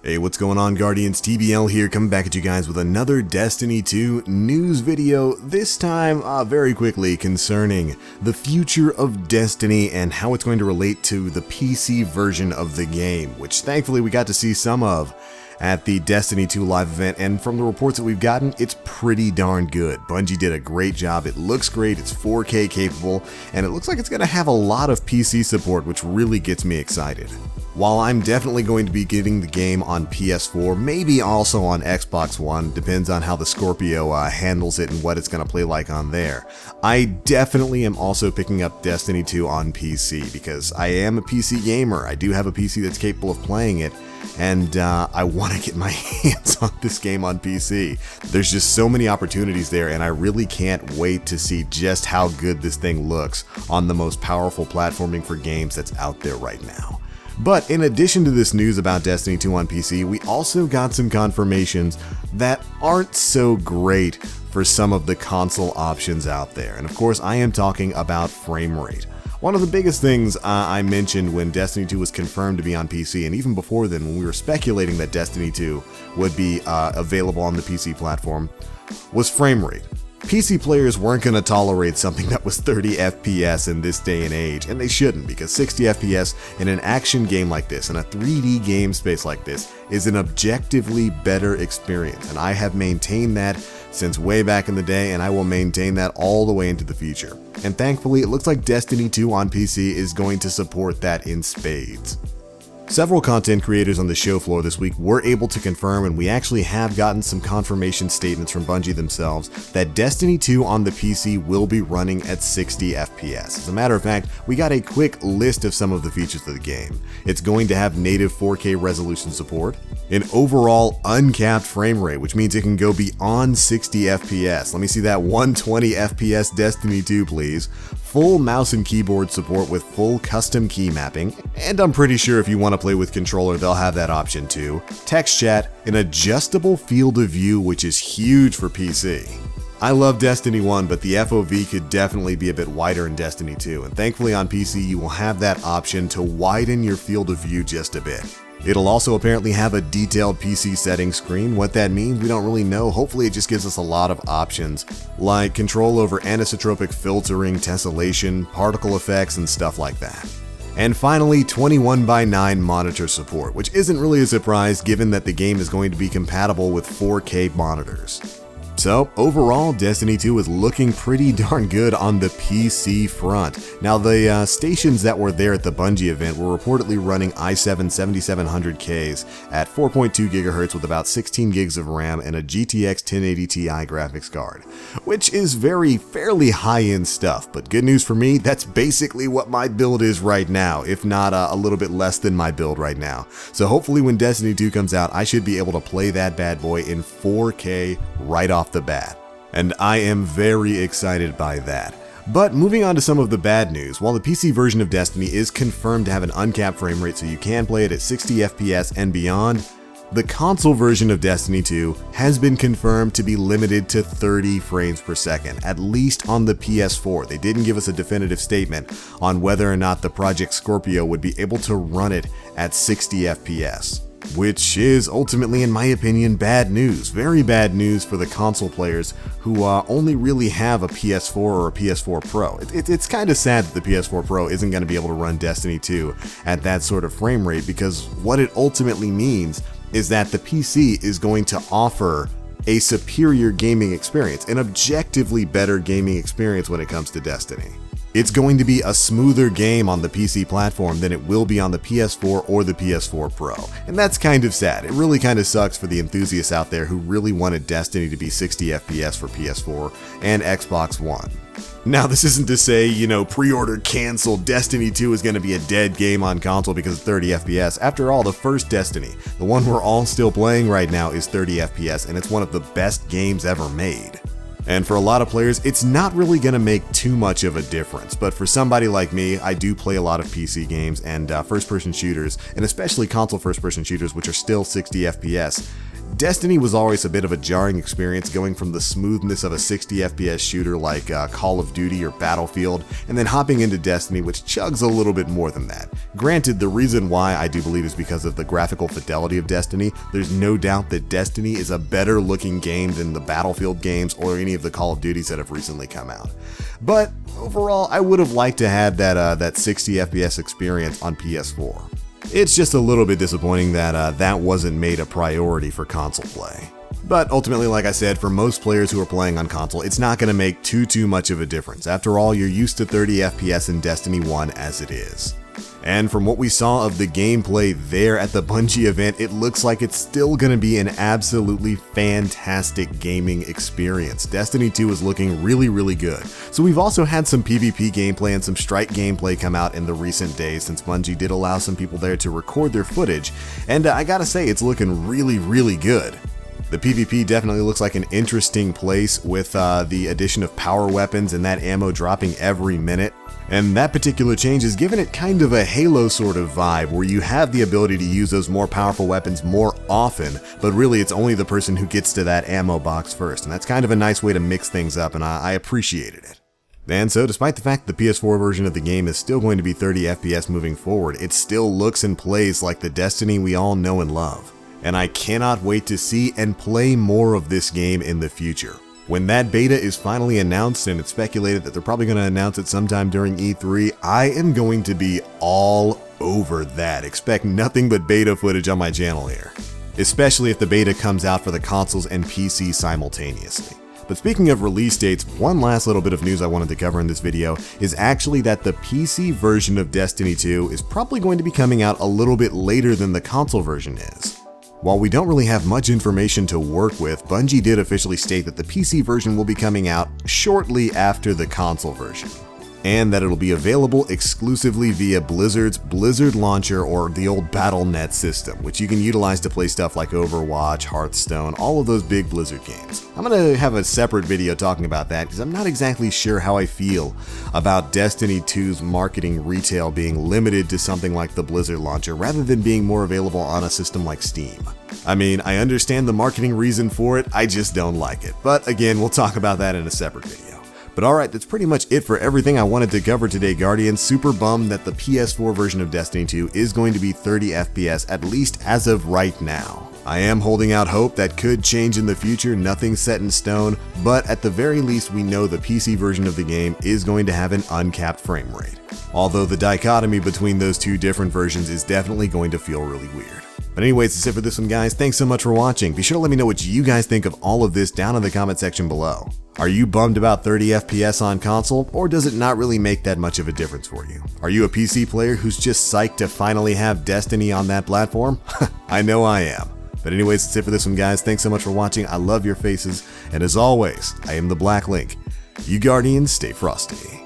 Hey, what's going on, Guardians? TBL here, coming back at you guys with another Destiny 2 news video, this time very quickly concerning the future of Destiny and how it's going to relate to the PC version of the game, which thankfully we got to see some of at the Destiny 2 live event, and from the reports that we've gotten, it's pretty darn good. Bungie did a great job, it looks great, it's 4K capable, and it looks like it's going to have a lot of PC support, which really gets me excited. While I'm definitely going to be getting the game on PS4, maybe also on Xbox One, depends on how the Scorpio handles it and what it's going to play like on there, I definitely am also picking up Destiny 2 on PC because I am a PC gamer. I do have a PC that's capable of playing it, and I want to get my hands on this game on PC. There's just so many opportunities there, and I really can't wait to see just how good this thing looks on the most powerful platforming for games that's out there right now. But in addition to this news about Destiny 2 on PC, we also got some confirmations that aren't so great for some of the console options out there. And of course, I am talking about frame rate. One of the biggest things I mentioned when Destiny 2 was confirmed to be on PC, and even before then when we were speculating that Destiny 2 would be available on the PC platform, was frame rate. PC players weren't going to tolerate something that was 30 FPS in this day and age, and they shouldn't, because 60 FPS in an action game like this, in a 3D game space like this, is an objectively better experience, and I have maintained that since way back in the day, and I will maintain that all the way into the future. And thankfully, it looks like Destiny 2 on PC is going to support that in spades. Several content creators on the show floor this week were able to confirm, and we actually have gotten some confirmation statements from Bungie themselves, that Destiny 2 on the PC will be running at 60 FPS. As a matter of fact, we got a quick list of some of the features of the game. It's going to have native 4K resolution support, an overall uncapped frame rate, which means it can go beyond 60 FPS. Let me see that 120 FPS Destiny 2, please. Full mouse and keyboard support with full custom key mapping, and I'm pretty sure if you want to play with controller, they'll have that option too. Text chat, an adjustable field of view, which is huge for PC. I love Destiny 1, but the FOV could definitely be a bit wider in Destiny 2, and thankfully on PC you will have that option to widen your field of view just a bit. It'll also apparently have a detailed PC settings screen. What that means, we don't really know. Hopefully it just gives us a lot of options, like control over anisotropic filtering, tessellation, particle effects, and stuff like that. And finally, 21:9 monitor support, which isn't really a surprise given that the game is going to be compatible with 4K monitors. So overall, Destiny 2 is looking pretty darn good on the PC front. Now, the stations that were there at the Bungie event were reportedly running i7 7700Ks at 4.2 GHz with about 16 gigs of RAM and a GTX 1080 Ti graphics card, which is fairly high-end stuff. But good news for me, that's basically what my build is right now, if not a little bit less than my build right now. So hopefully when Destiny 2 comes out, I should be able to play that bad boy in 4K right off the bat, and I am very excited by that. But moving on to some of the bad news, while the PC version of Destiny is confirmed to have an uncapped frame rate so you can play it at 60 FPS and beyond, the console version of Destiny 2 has been confirmed to be limited to 30 frames per second, at least on the PS4. They didn't give us a definitive statement on whether or not the Project Scorpio would be able to run it at 60 FPS. Which is ultimately, in my opinion, bad news. Very bad news for the console players who only really have a PS4 or a PS4 Pro. It's kind of sad that the PS4 Pro isn't going to be able to run Destiny 2 at that sort of frame rate, because what it ultimately means is that the PC is going to offer a superior gaming experience, an objectively better gaming experience when it comes to Destiny. It's going to be a smoother game on the PC platform than it will be on the PS4 or the PS4 Pro. And that's kind of sad. It really kind of sucks for the enthusiasts out there who really wanted Destiny to be 60 FPS for PS4 and Xbox One. Now, this isn't to say, pre-order canceled, Destiny 2 is going to be a dead game on console because of 30 FPS. After all, the first Destiny, the one we're all still playing right now, is 30 FPS, and it's one of the best games ever made. And for a lot of players, it's not really going to make too much of a difference. But for somebody like me, I do play a lot of PC games and first-person shooters, and especially console first-person shooters, which are still 60 FPS. Destiny was always a bit of a jarring experience, going from the smoothness of a 60 FPS shooter like Call of Duty or Battlefield, and then hopping into Destiny, which chugs a little bit more than that. Granted, the reason why I do believe is because of the graphical fidelity of Destiny. There's no doubt that Destiny is a better looking game than the Battlefield games or any of the Call of Duties that have recently come out. But overall, I would have liked to have that 60 FPS experience on PS4. It's just a little bit disappointing that that wasn't made a priority for console play. But ultimately, like I said, for most players who are playing on console, it's not going to make too much of a difference. After all, you're used to 30 FPS in Destiny 1 as it is. And from what we saw of the gameplay there at the Bungie event, it looks like it's still going to be an absolutely fantastic gaming experience. Destiny 2 is looking really good. So we've also had some PvP gameplay and some Strike gameplay come out in the recent days, since Bungie did allow some people there to record their footage, and I gotta say, it's looking really good. The PvP definitely looks like an interesting place with the addition of power weapons and that ammo dropping every minute. And that particular change has given it kind of a Halo sort of vibe, where you have the ability to use those more powerful weapons more often, but really it's only the person who gets to that ammo box first. And that's kind of a nice way to mix things up, and I appreciated it. And so, despite the fact that the PS4 version of the game is still going to be 30 FPS moving forward, it still looks and plays like the Destiny we all know and love. And I cannot wait to see and play more of this game in the future. When that beta is finally announced, and it's speculated that they're probably going to announce it sometime during E3, I am going to be all over that. Expect nothing but beta footage on my channel here. Especially if the beta comes out for the consoles and PC simultaneously. But speaking of release dates, one last little bit of news I wanted to cover in this video is actually that the PC version of Destiny 2 is probably going to be coming out a little bit later than the console version is. While we don't really have much information to work with, Bungie did officially state that the PC version will be coming out shortly after the console version, and that it'll be available exclusively via Blizzard's Blizzard Launcher, or the old Battle.net system, which you can utilize to play stuff like Overwatch, Hearthstone, all of those big Blizzard games. I'm going to have a separate video talking about that, because I'm not exactly sure how I feel about Destiny 2's marketing retail being limited to something like the Blizzard Launcher, rather than being more available on a system like Steam. I mean, I understand the marketing reason for it, I just don't like it. But again, we'll talk about that in a separate video. But alright, that's pretty much it for everything I wanted to cover today, Guardians. Super bummed that the PS4 version of Destiny 2 is going to be 30 FPS, at least as of right now. I am holding out hope that could change in the future, nothing set in stone, but at the very least we know the PC version of the game is going to have an uncapped frame rate. Although the dichotomy between those two different versions is definitely going to feel really weird. But anyways, that's it for this one, guys. Thanks so much for watching. Be sure to let me know what you guys think of all of this down in the comment section below. Are you bummed about 30 FPS on console, or does it not really make that much of a difference for you? Are you a PC player who's just psyched to finally have Destiny on that platform? I know I am. But anyways, that's it for this one, guys. Thanks so much for watching. I love your faces, and as always, I am TheBlackLink. You Guardians, stay frosty.